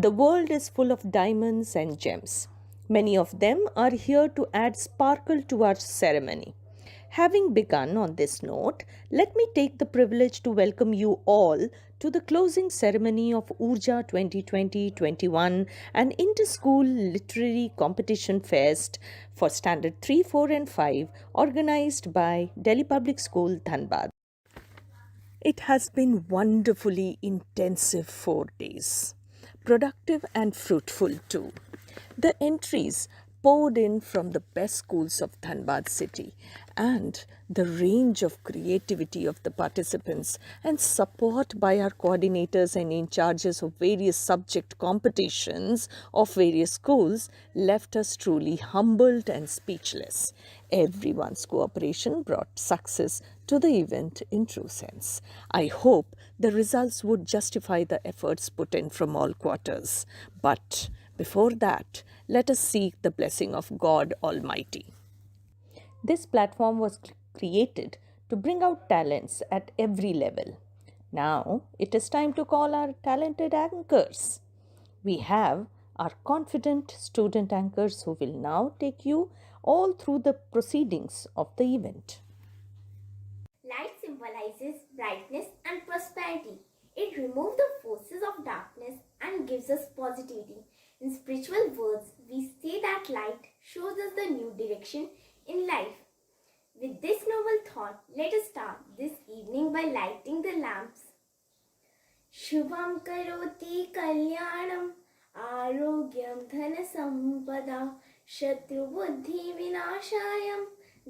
The world is full of diamonds and gems. Many of them are here to add sparkle to our ceremony. Having begun on this note, let me take the privilege to welcome you all to the closing ceremony of Urja 2020-21, an inter-school literary competition fest for Standard 3, 4 and 5 organized by Delhi Public School, Dhanbad. It has been wonderfully intensive 4 days, productive and fruitful too. The entries poured in from the best schools of Dhanbad city, and the range of creativity of the participants and support by our coordinators and in charges of various subject competitions of various schools left us truly humbled and speechless. Everyone's cooperation brought success to the event in true sense. I hope the results would justify the efforts put in from all quarters. But before that, let us seek the blessing of God Almighty. This platform was created to bring out talents at every level. Now it is time to call our talented anchors. We have our confident student anchors who will now take you all through the proceedings of the event. Light symbolizes brightness and prosperity. It removes the forces of darkness and gives us positivity. In spiritual words, we say that light shows us the new direction in life. With this noble thought, let us start this evening by lighting the lamps. Shubham karoti kalyanam arogyam dhana sampada shatru buddhi vinashayam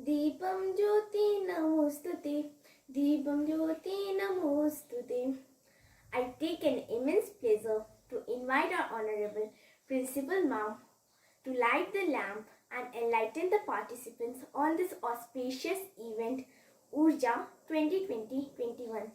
deepam jyoti namostute deepam jyoti namostute. I take an immense pleasure to invite our Honorable Principal Ma'am to light the lamp and enlighten the participants on this auspicious event, Urja 2020-21.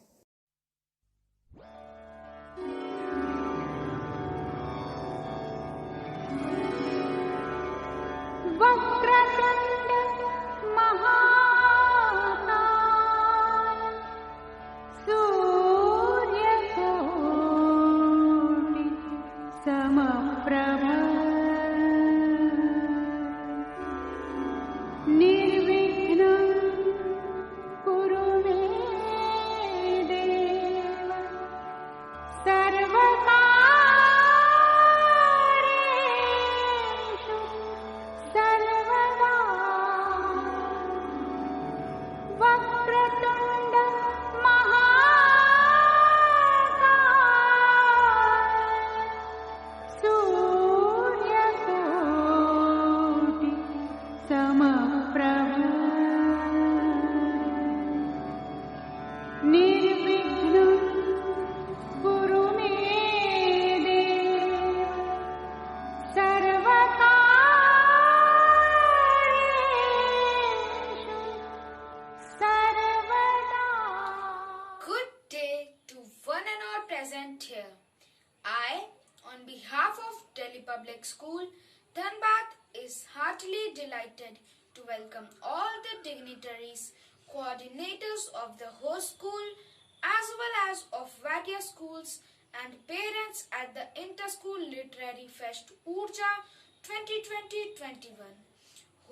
On behalf of Delhi Public School, Dhanbad is heartily delighted to welcome all the dignitaries, coordinators of the host school as well as of various schools and parents at the Inter-School Literary Fest Urja 2020-21,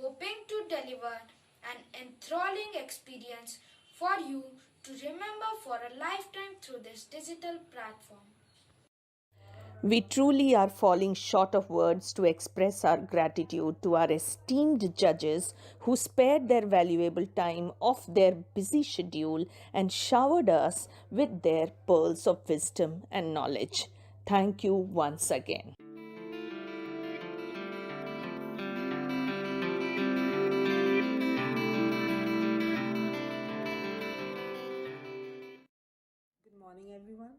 hoping to deliver an enthralling experience for you to remember for a lifetime through this digital platform. We truly are falling short of words to express our gratitude to our esteemed judges who spared their valuable time off their busy schedule and showered us with their pearls of wisdom and knowledge. Thank you once again. Good morning, everyone.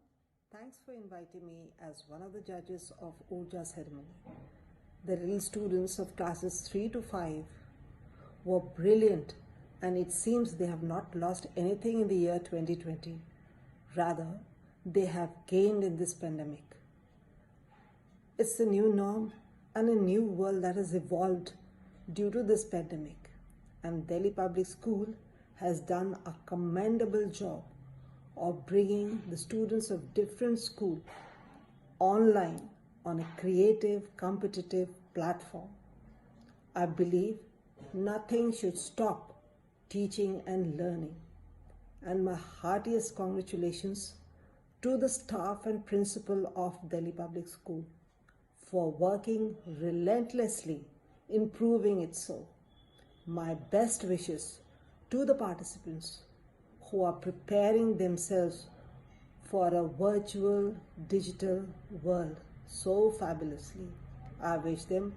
Thanks for inviting me as one of the judges of Urja ceremony. The little students of classes 3 to 5 were brilliant, and it seems they have not lost anything in the year 2020. Rather, they have gained in this pandemic. It's a new norm and a new world that has evolved due to this pandemic, and Delhi Public School has done a commendable job of bringing the students of different schools online on a creative, competitive platform. I believe nothing should stop teaching and learning. And my heartiest congratulations to the staff and principal of Delhi Public School for working relentlessly, improving it so. My best wishes to the participants who are preparing themselves for a virtual digital world so fabulously. I wish them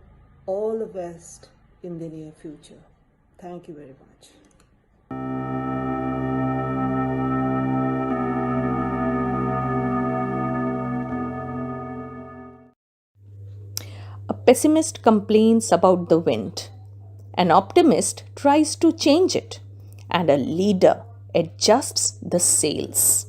all the best in the near future. Thank you very much. A pessimist complains about the wind. An optimist tries to change it. And a leader adjusts the sails.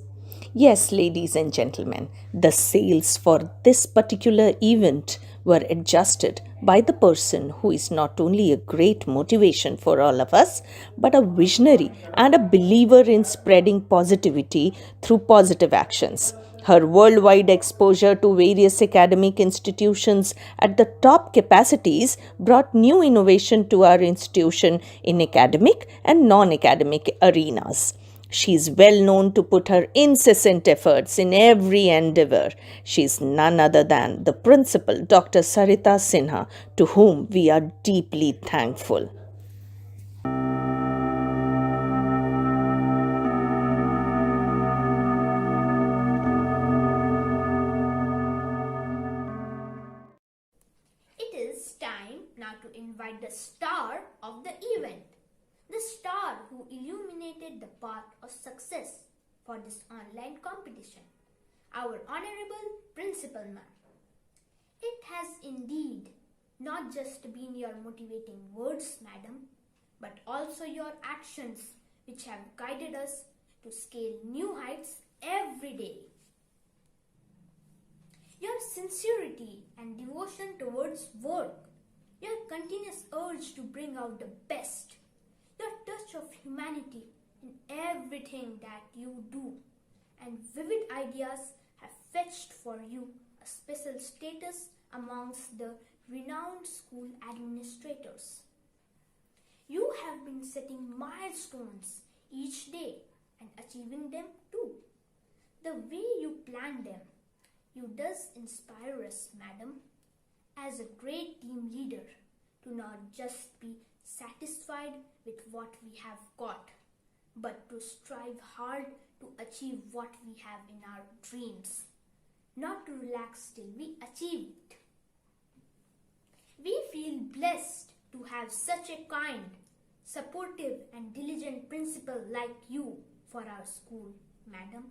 Yes, ladies and gentlemen, the sails for this particular event were adjusted by the person who is not only a great motivation for all of us, but a visionary and a believer in spreading positivity through positive actions. Her worldwide exposure to various academic institutions at the top capacities brought new innovation to our institution in academic and non-academic arenas. She is well known to put her incessant efforts in every endeavor. She is none other than the principal, Dr. Sarita Sinha, to whom we are deeply thankful. It is time now to invite the star of the event, the star who illuminated the path of success for this online competition, our Honorable Principal Ma'am. It has indeed not just been your motivating words, Madam, but also your actions which have guided us to scale new heights every day. Your sincerity and devotion towards work, your continuous urge to bring out the best, your touch of humanity in everything that you do, and vivid ideas have fetched for you a special status amongst the renowned school administrators. You have been setting milestones each day and achieving them too. The way you plan them, you does inspire us, Madam, as a great team leader, to not just be satisfied with what we have got, but to strive hard to achieve what we have in our dreams, not to relax till we achieve it. We feel blessed to have such a kind, supportive and diligent principal like you for our school, Madam.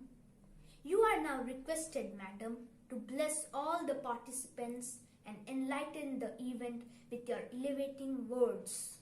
You are now requested, Madam, to bless all the participants and enlighten the event with your elevating words.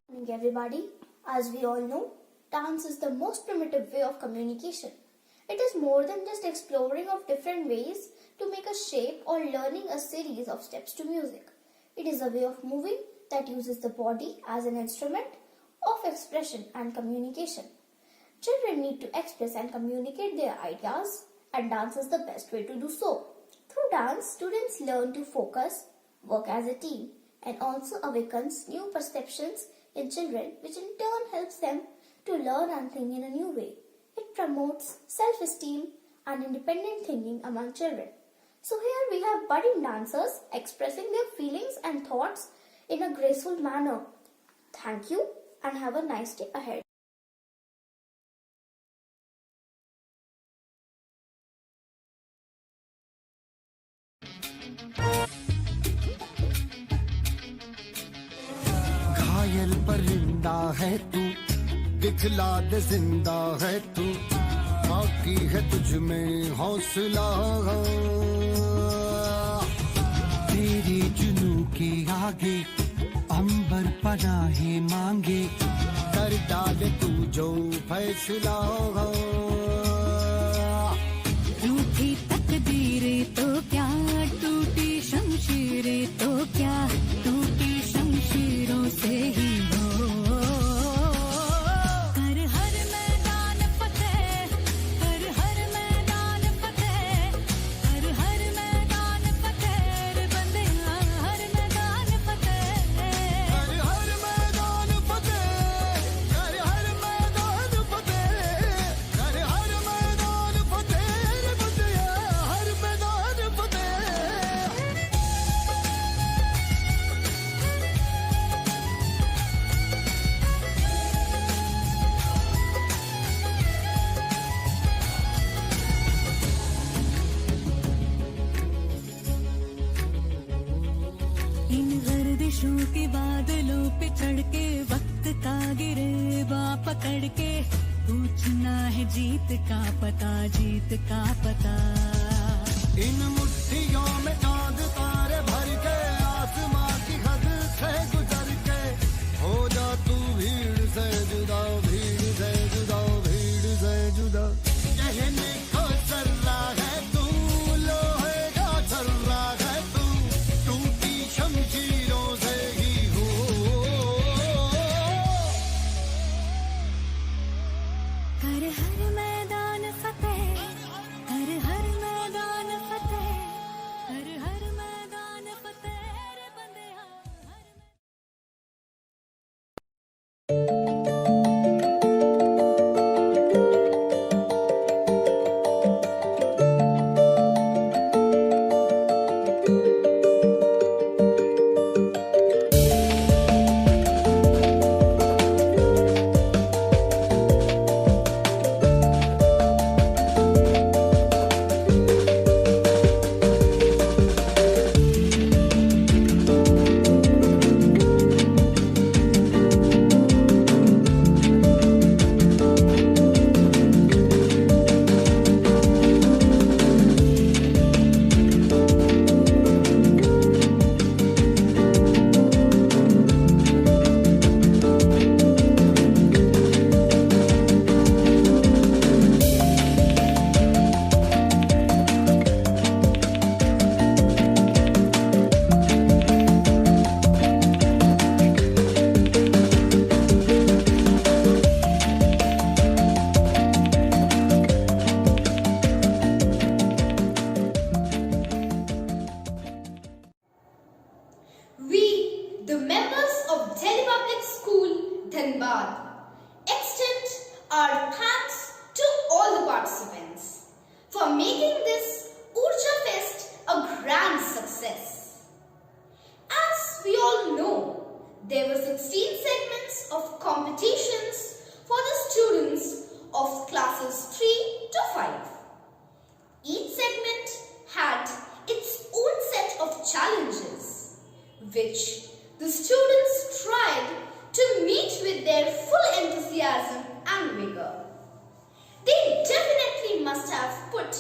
Morning, everybody. As we all know, dance is the most primitive way of communication. It is more than just exploring of different ways to make a shape or learning a series of steps to music. It is a way of moving that uses the body as an instrument of expression and communication. Children need to express and communicate their ideas, and dance is the best way to do so. Through dance, students learn to focus, work as a team, and also awakens new perceptions in children, which in turn helps them to learn and think in a new way. It promotes self-esteem and independent thinking among children. So here we have budding dancers expressing their feelings and thoughts in a graceful manner. Thank you and have a nice day ahead. घायल परिंदा है तू दिखला दे जिंदा है तू, बाकी है तुझ में हौसला। तेरी जुनू के आगे अंबर पनाहे मांगे, कर डाले तू जो फैसला। रूठी तकदीरें तो क्या, टूटी शमशीरें तो क्या, टूटी शमशीरों से ही हो। कर हर मैदान फतेह, कर हर मैदान फतेह, कर हर मैदान फतेह रे बंदेया, हर मैदान फतेह। कर हर मैदान फतेह, कर हर मैदान फतेह, कर हर मैदान फतेह रे बंदेया, हर मैदान फतेह। इन गर्दिशों के बादलों पे चढ़ के, वक्त का गिरेबा पकड़ के, पूछना है जीत का पता, जीत का पता। इन मुट्ठियों में चांद तारे भर के, आसमां की हद से गुजर के, हो जा तू भीड़ से जुदा, भीड़ से जुदा, भीड़ से जुदा। कहने को सर्रा है तू, लोहे का छर्रा है तू, टूटी शमशीरों से ही हो। कर हर मैदान फतेह, कर हर मैदान फतेह, कर हर मैदान फतेह रे बंदेया, हर We, the members of Delhi Public School, Dhanbad, extend our thanks to all the participants for making this Urja Fest a grand success. As we all know, there were 16 segments of competitions for the students of classes 3 to 5. Each segment had its own set of challenges, which the students tried to meet with their full enthusiasm and vigor. They definitely must have put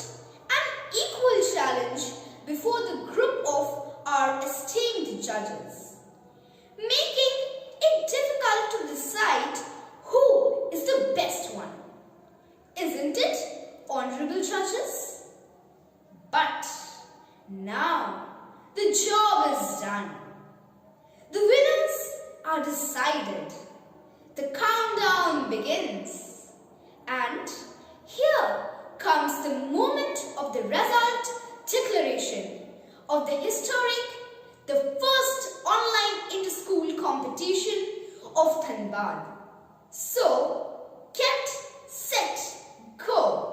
an equal challenge before the group of our esteemed judges, making it difficult to decide who is the best one. Isn't it, honorable judges? But now the job is done. The winners are decided. The countdown begins. And here comes the moment of the result declaration of the historic, the first online inter-school competition of Dhanbad. So, get set, go!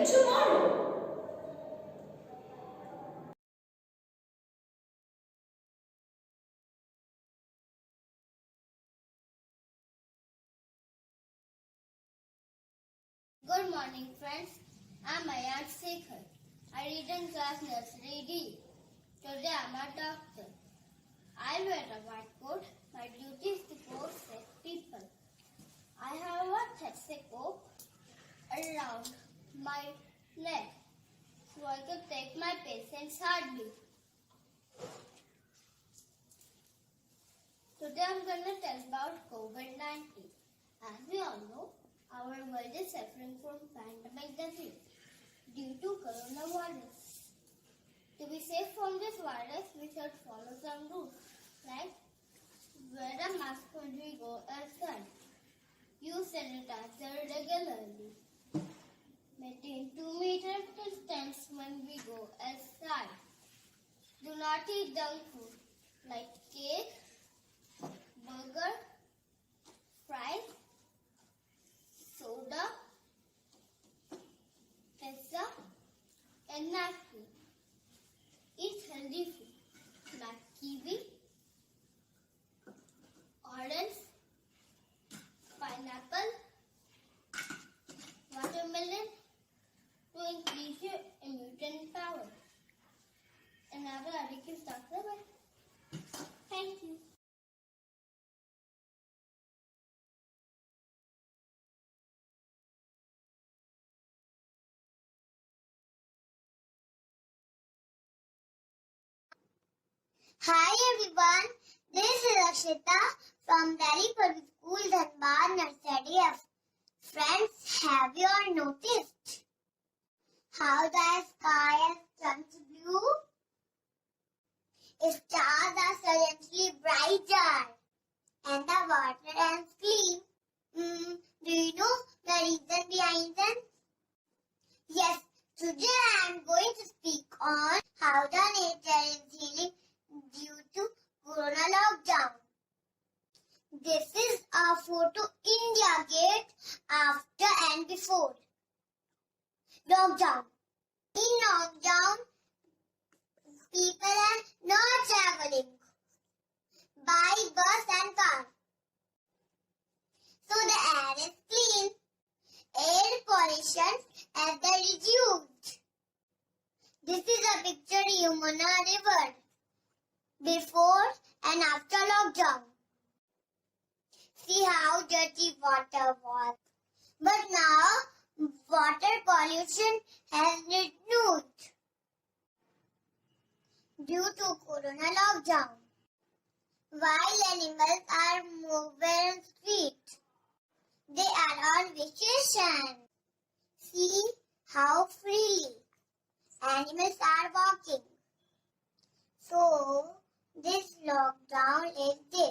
again tomorrow. Good morning, friends. I'm Ayat Sekhar. I read in class nursery D. Today I'm a doctor. I wear a white coat. My duty is to protect people. I have a stethoscope around my neck so I can take my patient's heartbeat. Today I'm going to tell about COVID-19. As we all know, our world is suffering from pandemic disease due to coronavirus. To be safe from this virus, we should follow some rules like wear a mask when we go outside, use sanitizer regularly, maintain 2-meter distance when we go outside. Do not eat junk food like cake, burger, fries, soda, pizza, and napkin. Eat healthy food like kiwi, orange, pineapple, watermelon to increase your immune power. And now the Adi can start the way. Thank you. Hi everyone, this is Akshita from Delhi Public School, Dhanbad Nursery F. Friends, have you all noticed how the sky has turned blue? Stars are suddenly brighter and the water is clean. Do you know the reason behind them? Yes, today I am going to speak on how the nature is healing due to Corona lockdown. This is a photo India Gate after and before lockdown. In lockdown, people are not traveling by bus and car. So the air is clean. Air pollution has been reduced. This is a picture Yamuna River before and after lockdown. See how dirty water was. But now water pollution has reduced due to Corona lockdown. Wild animals are moving on street. They are on vacation. See how freely animals are walking. So this lockdown is this,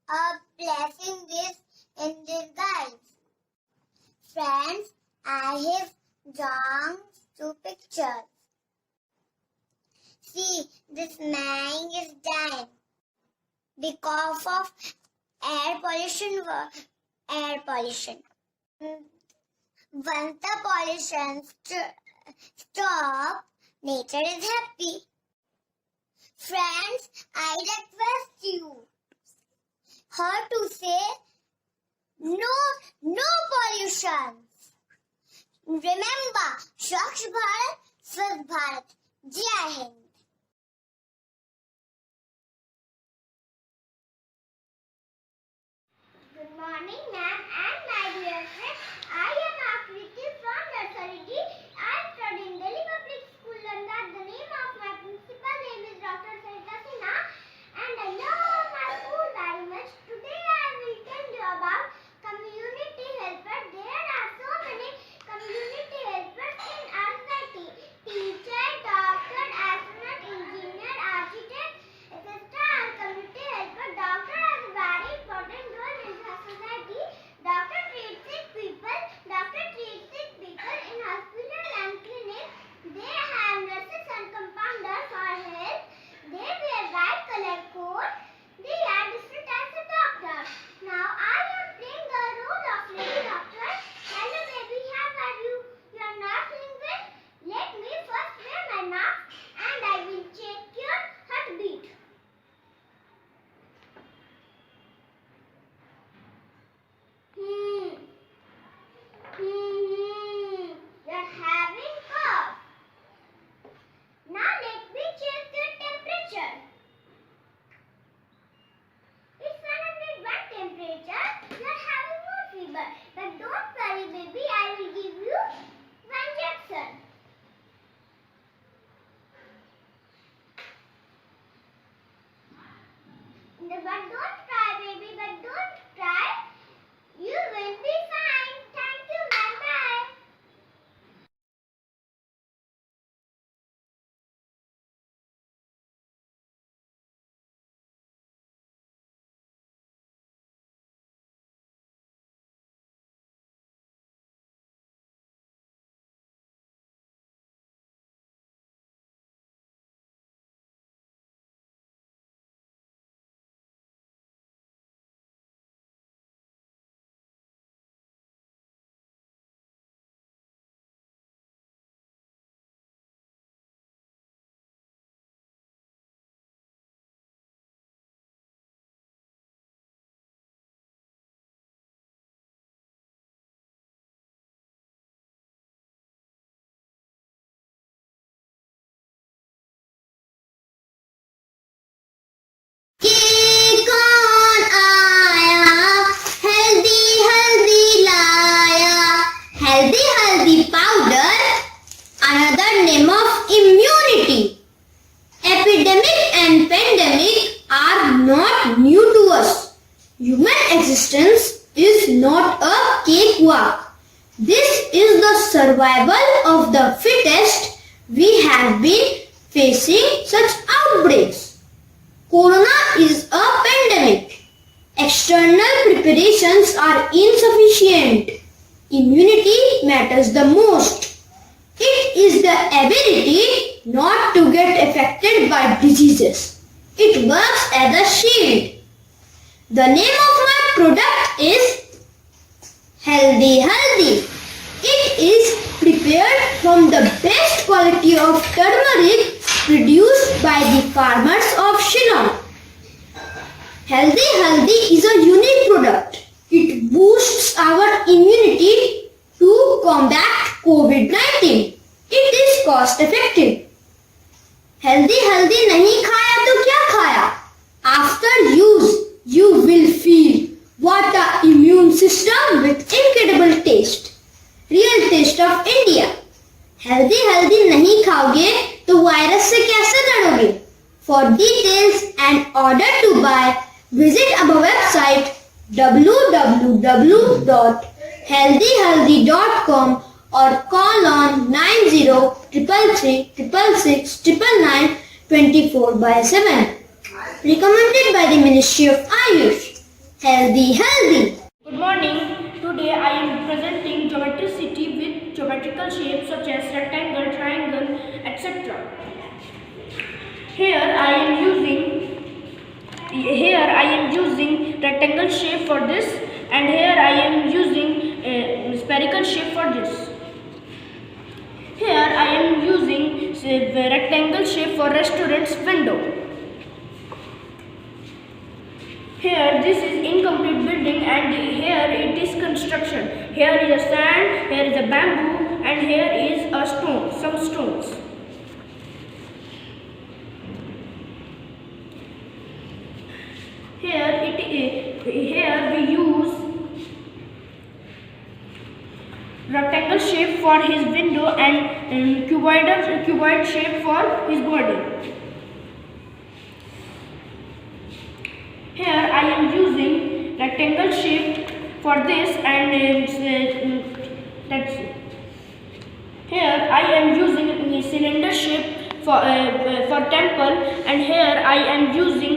a blessing this in disguise. Friends, I have drawn 2 pictures. See, this man is dying because of air pollution. Once the pollution stop, nature is happy. Friends, I request you her to say no pollution. Remember, Swachh Bharat, Swasth Bharat. Jai Hind. Good morning, ma'am and my dear friends. I am Akriti from Nursery D. I study in Delhi Public School, Dhanbad. The name of my principal name is Dr. Sarita Sinha, and I love my school very much. Today I will tell you about community helpers. There are so many community helpers in our society. Teacher, doctor, astronaut, engineer, architect, etc. are community helpers. Doctor has a very important role in our society. Doctor treats sick people. Doctor treats but don't cry, baby, but don't cry. You will be fine. Thank you. Bye-bye. ये कौन आया हल्दी हल्दी लाया healthy healthy powder another name of immunity epidemic and pandemic are not new to us human existence is not a cakewalk this is the survival of the fittest we have been facing such outbreaks Corona is a pandemic. External preparations are insufficient. Immunity matters the most. It is the ability not to get affected by diseases. It works as a shield. The name of my product is Healthy Haldi. It is prepared from the best quality of turmeric produced by the farmers of Shillong. Healthy Haldi is a unique product. It boosts our immunity to combat COVID-19. It is cost effective. Healthy Haldi nahi khaya to kya khaya? After use, you will feel what a immune system with incredible taste. Real taste of India. Healthy healthy नहीं खाओगे तो virus से कैसे लड़ोगे for details and order to buy visit our website www.healthyhealthy.com or call on 9033669924/7 recommended by the Ministry of Ayush Healthy Healthy. Good morning. Today I am presenting geometricity with geometrical shapes such as rectangle, triangle, etc. Here I am using rectangle shape for this, and here I am using spherical shape for this. Here I am using rectangle shape for restaurant's window. Here this is incomplete building, and here it is construction. Here is a sand, here is a bamboo, and here is a stone, some stones. Here we use rectangle shape for his window and cuboid shape for his body. Here I am using rectangle shape for this, and that's it. Here I am using cylinder shape for temple, and here I am using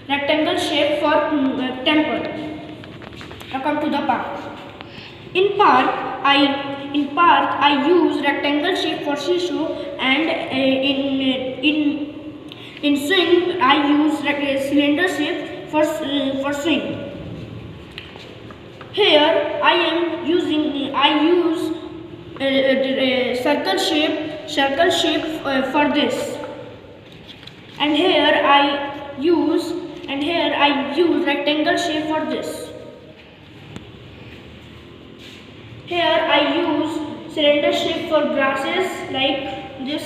rectangle shape for temple. Now come to the park. In park I use rectangle shape for shishu, and in swing I use cylinder shape for swing. Here I use circle shape for this, and here I use rectangle shape for this. Here I use cylinder shape for grasses like this,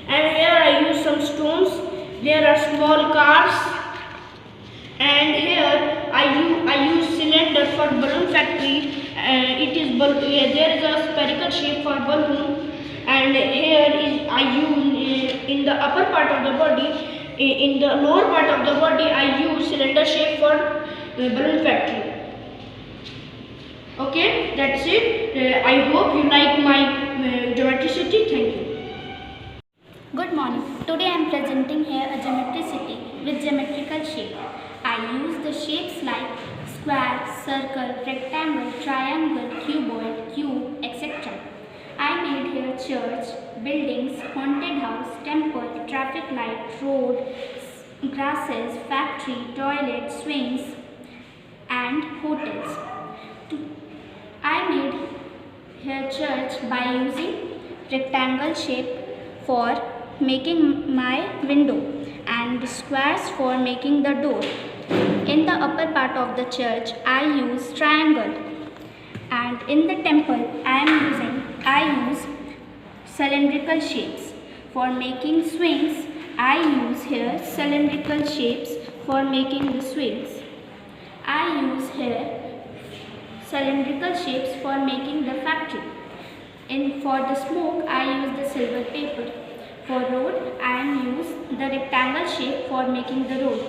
and here I use some stones. There are small cars, and here I use cylinder for balloon factory. There is a spherical shape for balloon, and here I use in the upper part of the body in the lower part of the body, I use cylinder shape for balloon factory. Okay, that's it. I hope you like my geometricity. Thank you. Good morning. Today I am presenting here a geometricity with geometrical shape. I use the shapes like square, circle, rectangle, triangle, cuboid, cube, etc. I made here church, buildings, haunted house, temple, traffic light, road, grasses, factory, toilet, swings and hotels. I made here church by using rectangle shape for making my window and squares for making the door. In the upper part of the church I use triangle, and in the temple I use cylindrical shapes. For making swings I use here cylindrical shapes for making the swings. I use here cylindrical shapes for making the factory. For the smoke I use the silver paper. For road I use the rectangle shape for making the road.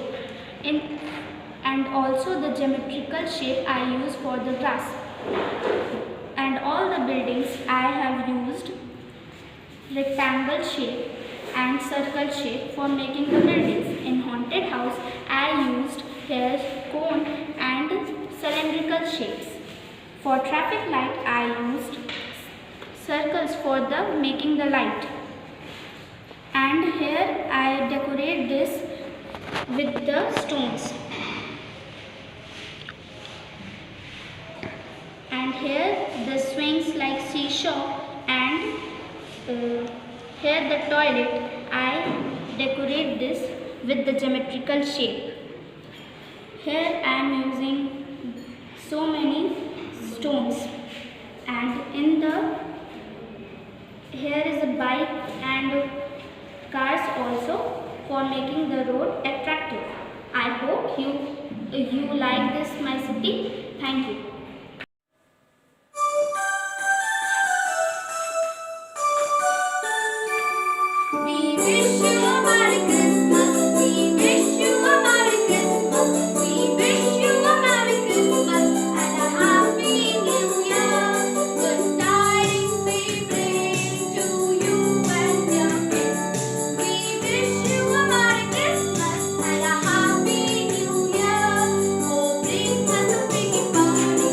And also the geometrical shape I use for the grass. And all the buildings I have used rectangle shape and circle shape for making the buildings. In haunted house I used here cone and cylindrical shapes. For traffic light I used circles for the making the light. And here I decorate this with the stones. And here the swings like seesaw, and here the toilet I decorate this with the geometrical shape. Here I am using so many stones, and here is a bike and cars also for making the road attractive. I hope you like this my city. Thank you. We wish you a Merry Christmas. We wish you a Merry Christmas. We wish you a Merry Christmas and a Happy New Year. Good tidings we bring to you and your kids. We wish you a Merry Christmas and a Happy New Year. Oh, bring us a big party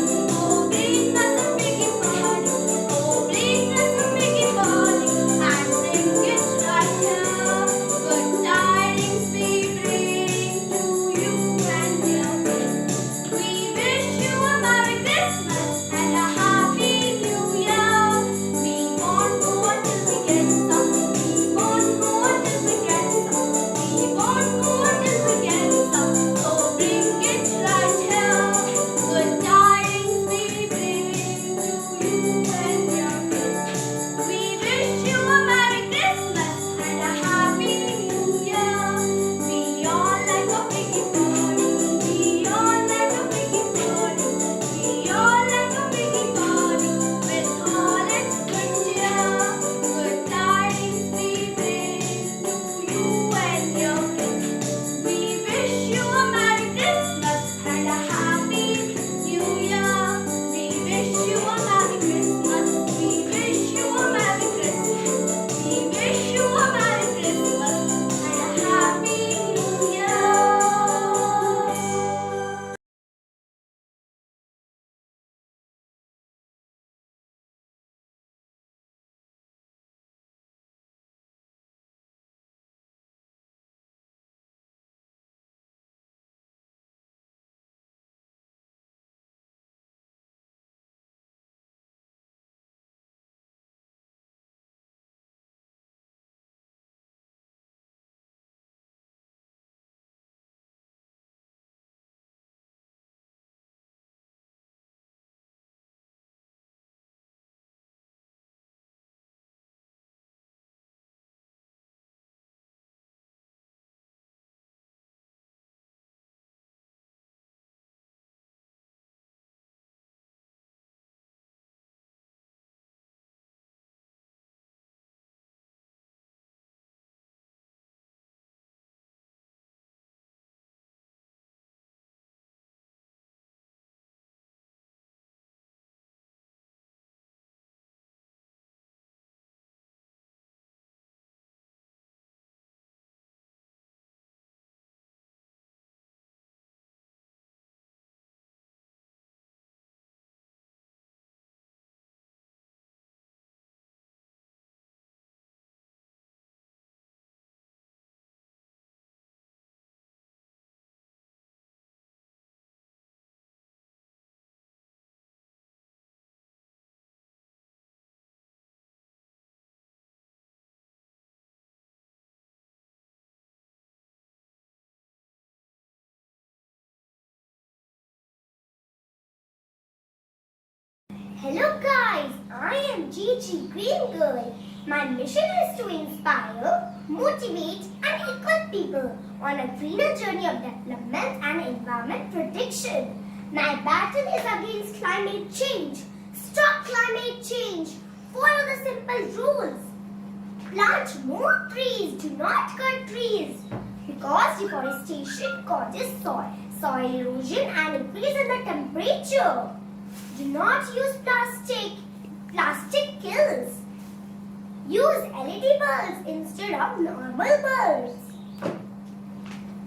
Hello guys, I am Gigi Green Girl. My mission is to inspire, motivate and equip people on a greener journey of development and environment protection. My battle is against climate change. Stop climate change. Follow the simple rules. Plant more trees. Do not cut trees. Because deforestation causes soil erosion and increase in the temperature. Do not use plastic. Plastic kills. Use LED bulbs instead of normal bulbs.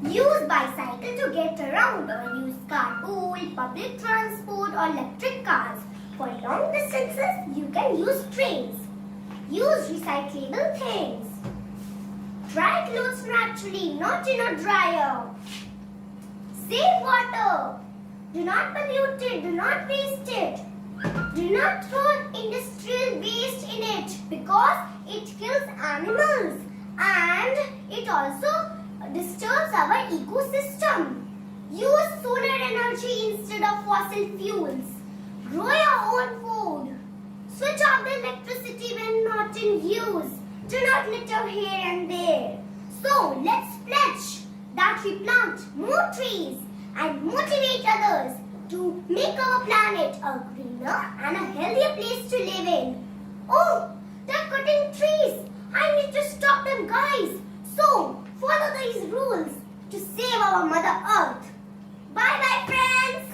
Use bicycle to get around or use carpool, public transport or electric cars. For long distances, you can use trains. Use recyclable things. Dry clothes naturally, not in a dryer. Save water. Do not pollute it, do not waste it. Do not throw industrial waste in it because it kills animals and it also disturbs our ecosystem. Use solar energy instead of fossil fuels. Grow your own food. Switch off the electricity when not in use. Do not litter here and there. So let's pledge that we plant more trees and motivate others to make our planet a greener and a healthier place to live in. Oh, they're cutting trees. I need to stop them, guys. So follow these rules to save our Mother Earth. Bye bye, friends.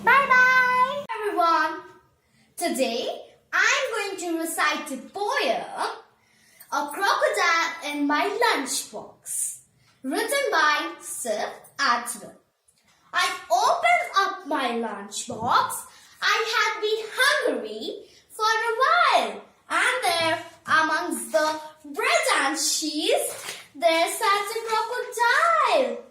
Bye bye. Everyone, today I'm going to recite a poem, A Crocodile in My Lunchbox, written by Sif Atwell. I opened up my lunchbox. I had been hungry for a while, and there, amongst the bread and cheese, there sat a crocodile.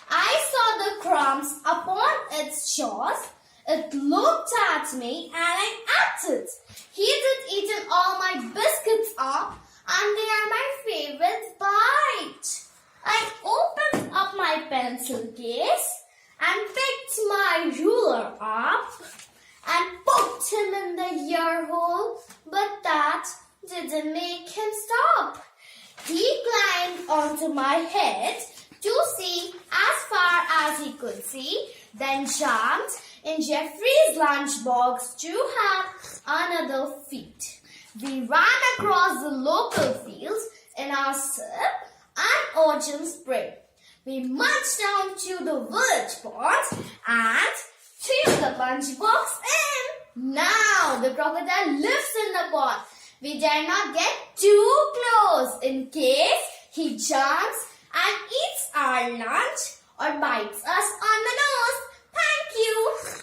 I saw the crumbs upon its jaws. It looked at me and I ate it. He had eaten all my biscuits up, and they are my favorite bite. I opened up my pencil case and picked my ruler up and poked him in the ear hole, but that didn't make him stop. He climbed onto my head to see as far as he could see, then jumped in Jeffrey's lunchbox to have another feed. We ran across the local fields in our syrup and autumn spring. We marched down to the village pond and threw the lunchbox in. Now the crocodile lives in the pond. We dare not get too close in case he jumps and eats our lunch or bites us on the nose. Thank you.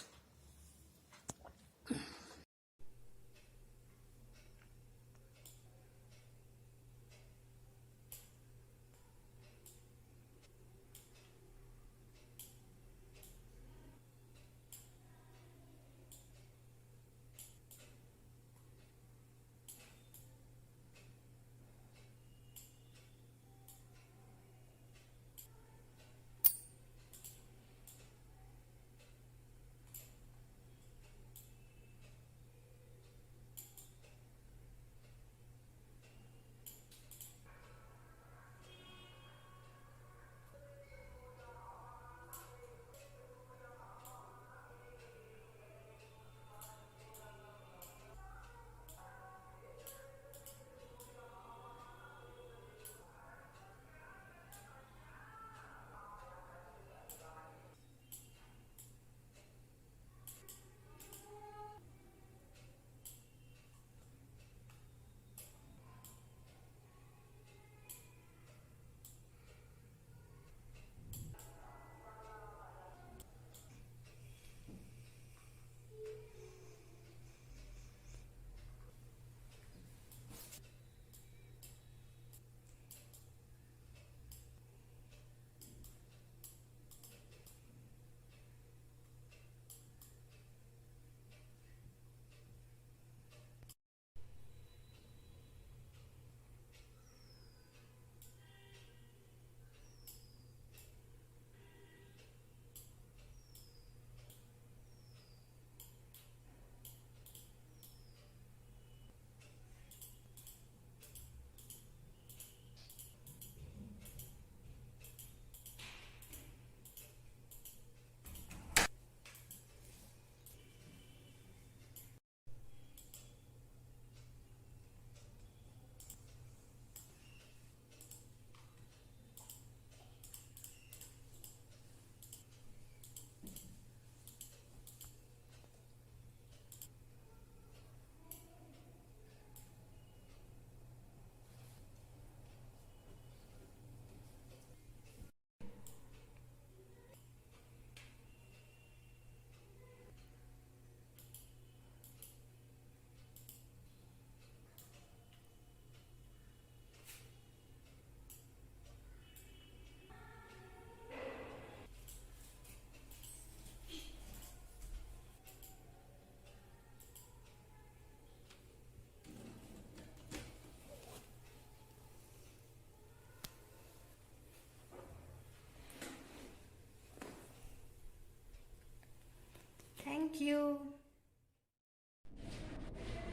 Thank you.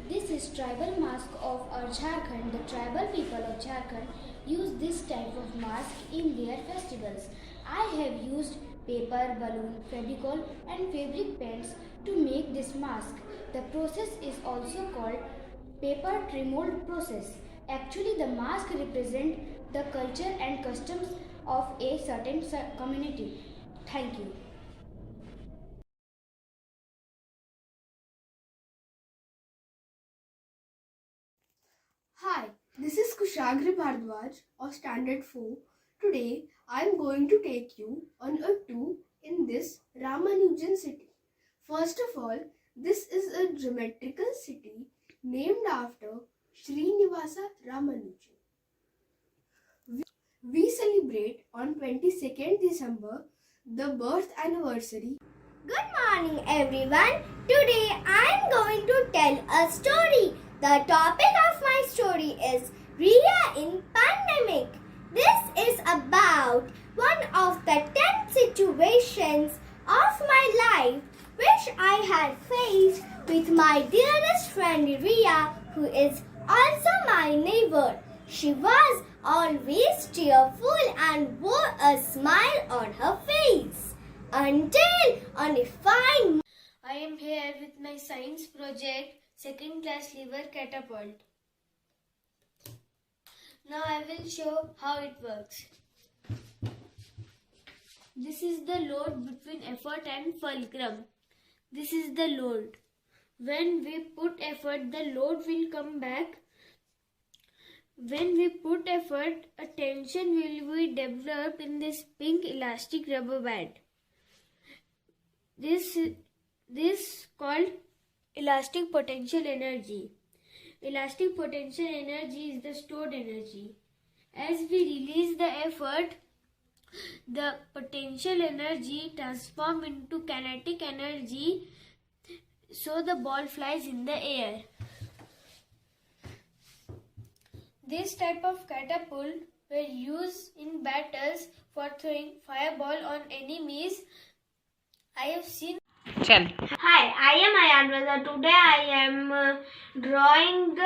This is tribal mask of our Jharkhand. The tribal people of Jharkhand use this type of mask in their festivals. I have used paper, balloon, fevicol and fabric paints to make this mask. The process is also called paper tremold process. Actually, the mask represents the culture and customs of a certain community. Thank you. Hi, this is Kushagri Bhardwaj of Standard 4. Today, I am going to take you on a tour in this Ramanujan city. First of all, this is a geometrical city named after Srinivasa Ramanujan. We celebrate on 22nd December the birth anniversary. Good morning, everyone. Today I am going to tell a story. The topic of my story is Riya in Pandemic. This is about one of the 10 situations of my life which I had faced with my dearest friend Riya, who is also my neighbor. She was always cheerful and wore a smile on her face. Until on a fine I am here with my science project, second class lever catapult. Now I will show how it works. This is the load between effort and fulcrum. This is the load. When we put effort, the load will come back. When we put effort, a tension will be developed in this pink elastic rubber band. This called elastic potential energy. Elastic potential energy is the stored energy. As we release the effort, the potential energy transforms into kinetic energy, so the ball flies in the air. This type of catapult were used in battles for throwing fireball on enemies. I have seen. Hi, I am Ayan Raza. Today I am drawing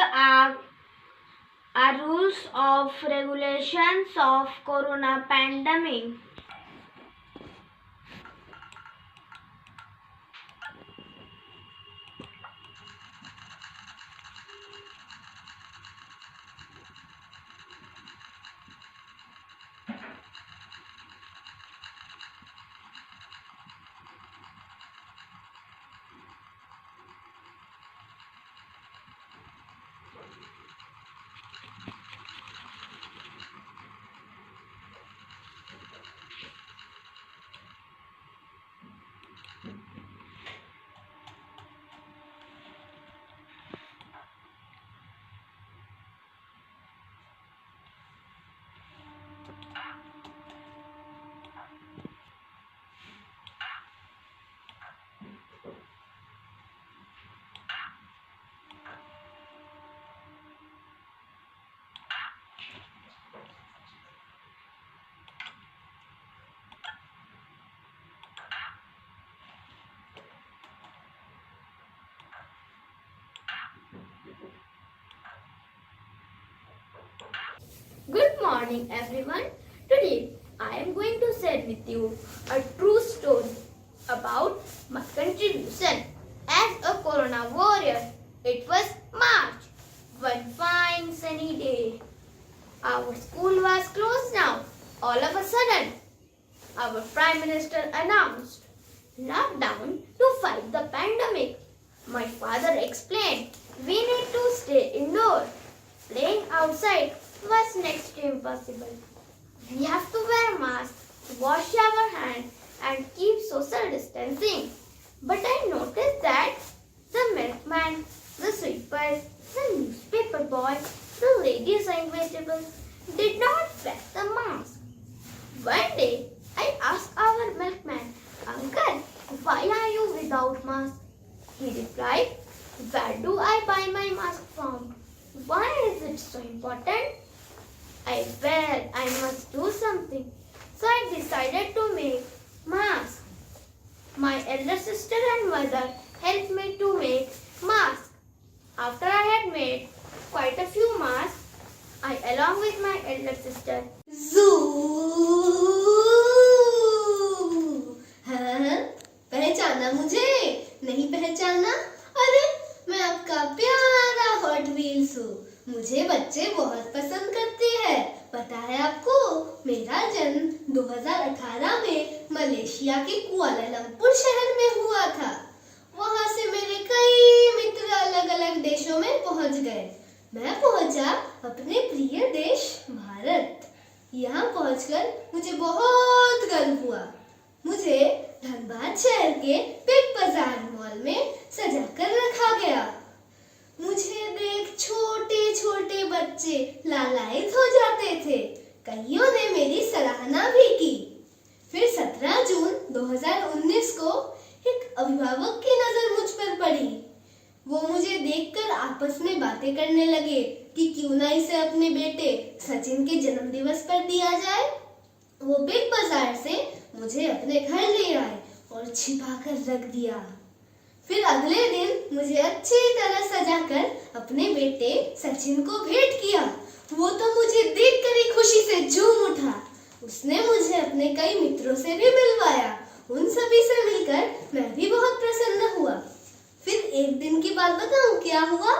our rules of regulations of corona pandemic. Good morning, everyone. Today I am going to share with you a true story about my contribution as a corona warrior. It was March, one fine sunny day. Our school was closed now. All of a sudden, our Prime Minister announced lockdown to fight the pandemic. My father explained we need to stay indoors. Playing outside was next to impossible. We have to wear masks, wash our hands and keep social distancing. But I noticed that the milkman, the sweepers, the newspaper boy, the lady selling vegetables did not wear the mask. One day, I asked our milkman, "Uncle, why are you without mask?" He replied, "Where do I buy my mask from? Why is it so important?" I must do something. So I decided to make mask. My elder sister and mother helped me to make masks. After I had made quite a few masks, I, along with my elder sister, हाँ, पहचाना मुझे? नहीं पहचाना? अरे मैं आपका प्यारा hot wheels हूँ। मुझे बच्चे बहुत पसंद करते हैं। पता है आपको, मेरा जन्म 2018 में मलेशिया के कुआलालंपुर शहर में हुआ था। वहाँ से मेरे कई मित्र अलग अलग देशों में पहुँच गए। मैं पहुँचा अपने प्रिय देश भारत। यहाँ पहुँचकर मुझे बहुत गर्व हुआ। मुझे धनबाद शहर के बिग बाजार मॉल में सजाकर रखा गया। मुझे देख छोटे छोटे बच्चे लालायित हो जाते थे। कईयों ने मेरी सराहना भी की। फिर 17 जून 2019 को एक अभिभावक की नजर मुझ पर पड़ी। वो मुझे देखकर आपस में बातें करने लगे कि क्यों ना इसे अपने बेटे सचिन के जन्म दिवस पर दिया जाए। वो बिग बाजार से मुझे अपने घर ले आए और छिपा कर रख दिया। फिर अगले दिन मुझे अच्छी तरह सजाकर अपने बेटे सचिन को भेंट किया। वो तो मुझे देखकर ही खुशी से झूम उठा। उसने मुझे अपने कई मित्रों से भी मिलवाया। उन सभी से मिलकर मैं भी बहुत प्रसन्न हुआ। फिर एक दिन की बात बताऊं क्या हुआ?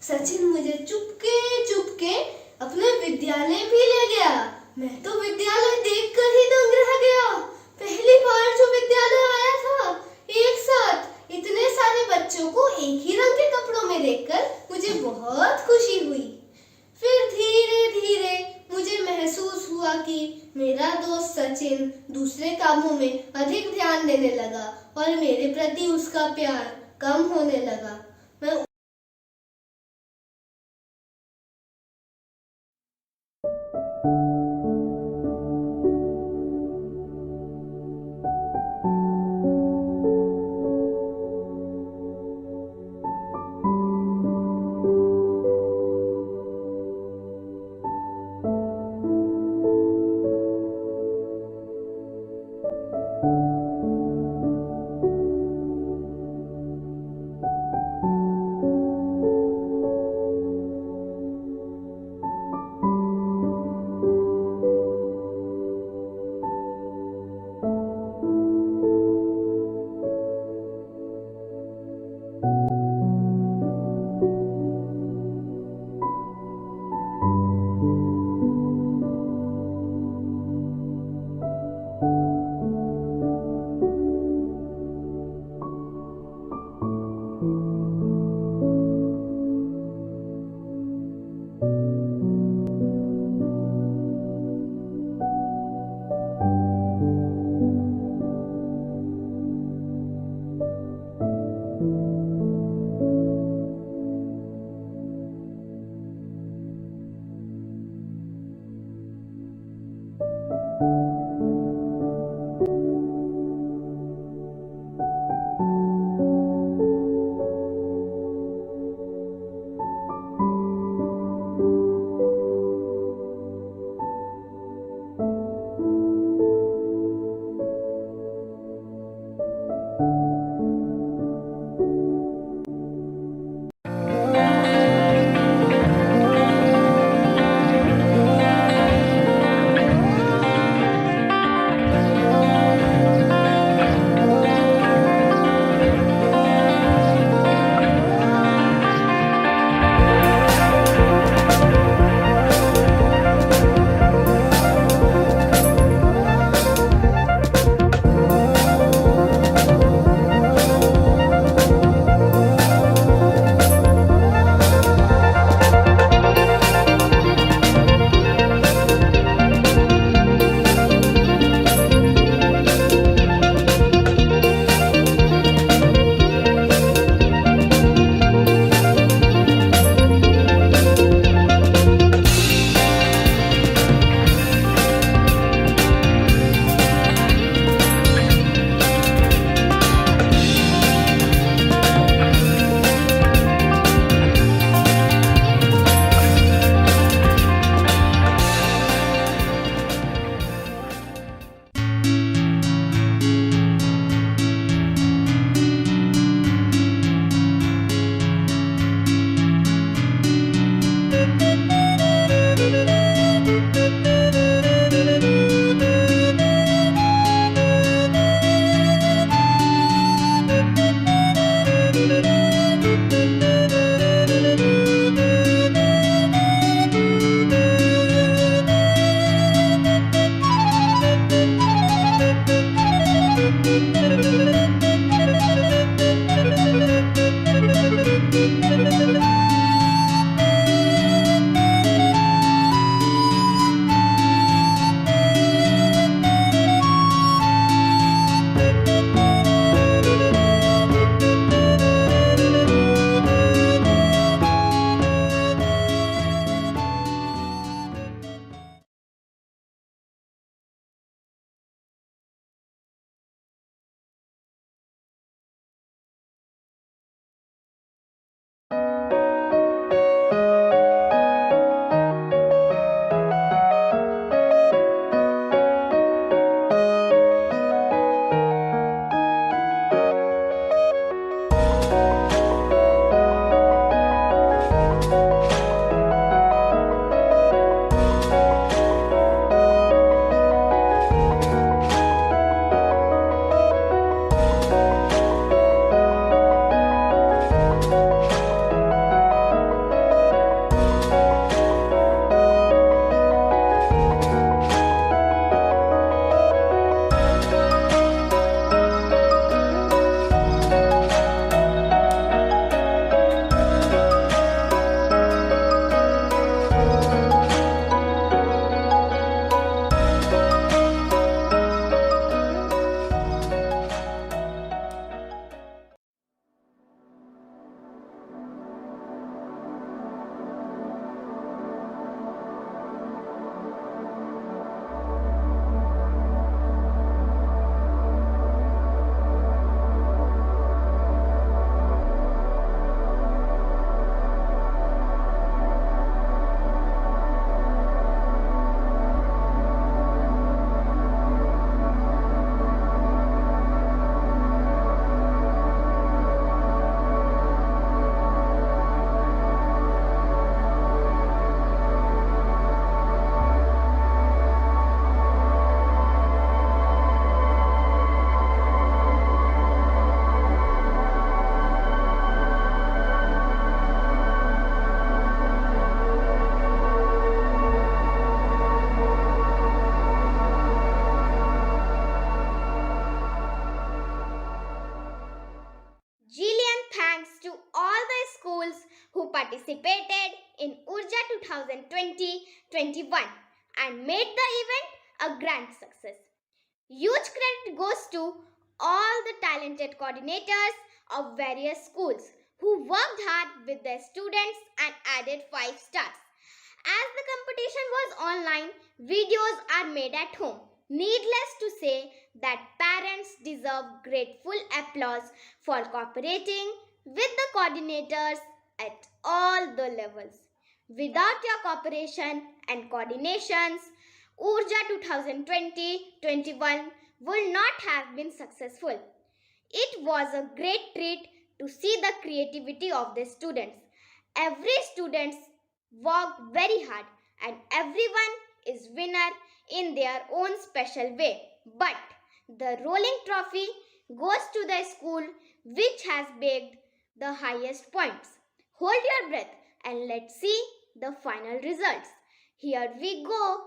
सचिन मुझे चुपके अपने विद्यालय भी ले गया। मैं तो विद्यालय देखकर ही दंग रह गया। पहली बार जो विद्यालय आया था, एक साथ इतने सारे बच्चों को एक ही रंग के कपड़ों में देखकर मुझे बहुत खुशी हुई। फिर धीरे धीरे मुझे महसूस हुआ कि मेरा दोस्त सचिन दूसरे कामों में अधिक ध्यान देने लगा और मेरे प्रति उसका प्यार कम होने लगा। मैं participated in Urja 2020-21 and made the event a grand success. Huge credit goes to all the talented coordinators of various schools who worked hard with their students and added 5 stars. As the competition was online, videos are made at home. Needless to say that parents deserve grateful applause for cooperating with the coordinators at all the levels. Without your cooperation and coordinations, Urja 2020-21 would not have been successful. It was a great treat to see the creativity of the students. Every student worked very hard and everyone is winner in their own special way. But the rolling trophy goes to the school which has bagged the highest points. Hold your breath and let's see the final results. Here we go.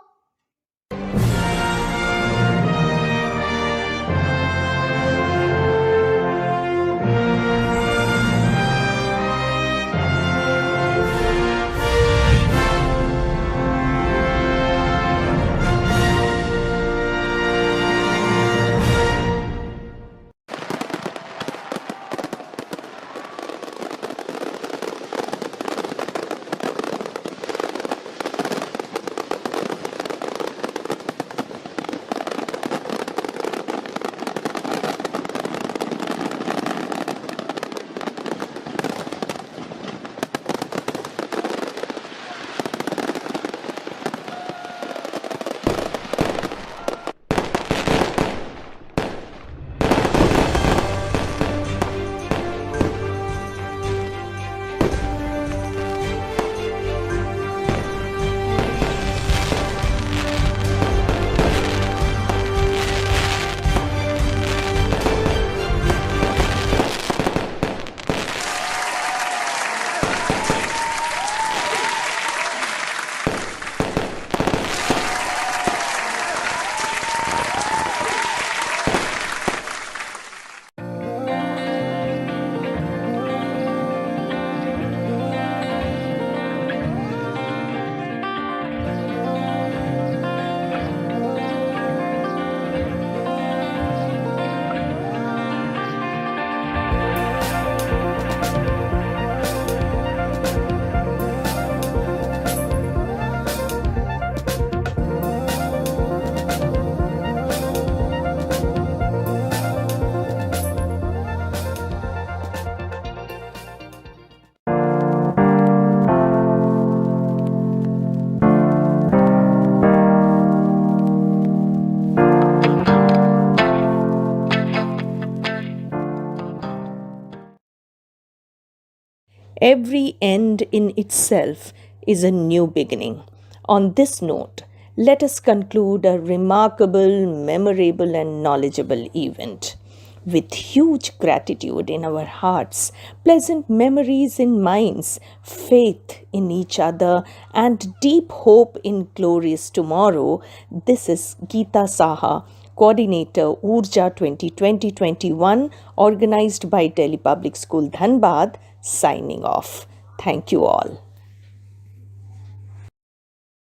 Every end in itself is a new beginning. On this note, let us conclude a remarkable, memorable, and knowledgeable event. With huge gratitude in our hearts, pleasant memories in minds, faith in each other, and deep hope in glorious tomorrow, this is Geeta Saha, Coordinator Urja 2020-21, organized by Delhi Public School Dhanbad, signing off. Thank you all.